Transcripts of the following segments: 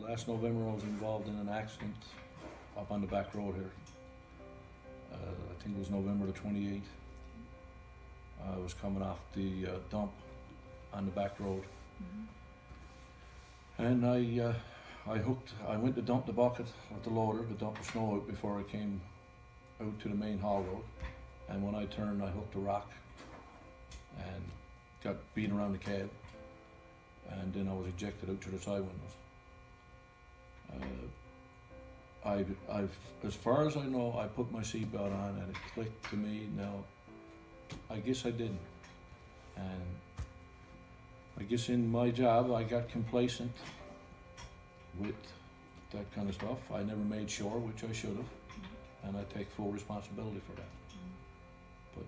Last November I was involved in an accident up on the back road here. I think it was November the 28th. I was coming off the dump on the back road. And I went to dump the bucket of the loader to dump the snow out before I came out to the main haul road. And when I turned, I hooked a rock and got beat around the cab. And then I was ejected out to the side windows. I've, as far as I know, I put my seatbelt on and it clicked to me. Now, I guess I didn't. And I guess in my job, I got complacent with that kind of stuff. I never made sure, which I should have, and I take full responsibility for that. But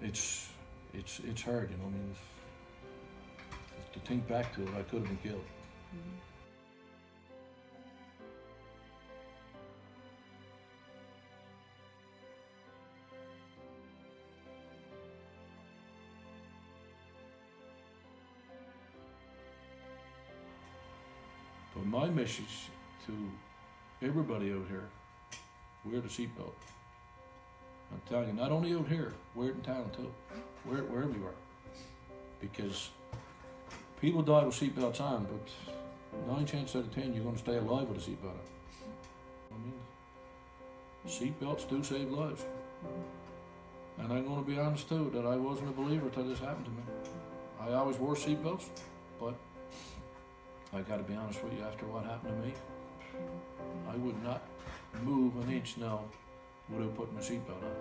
it's hard, you know. I mean, to think back to it, I could have been killed. But my message to everybody out here, wear the seatbelt. I'm telling you, not only out here, wear it in town too. Wear it wherever you are. Because people die with seatbelts on, but 9 chances out of 10 you're going to stay alive with a seatbelt on. I mean, seatbelts do save lives. And I'm going to be honest too, that I wasn't a believer till this happened to me. I always wore seatbelts, but I got to be honest with you, after what happened to me, I would not move an inch now without putting a seatbelt on.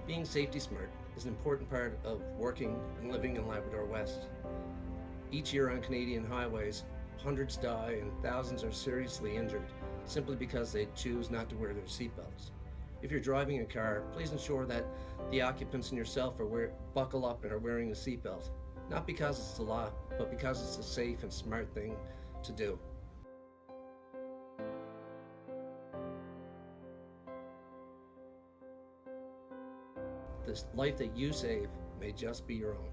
Being safety smart is an important part of working and living in Labrador West. Each year on Canadian highways, hundreds die and thousands are seriously injured simply because they choose not to wear their seatbelts. If you're driving a car, please ensure that the occupants and yourself buckle up and are wearing a seatbelt. Not because it's the law, but because it's a safe and smart thing to do. The life that you save may just be your own.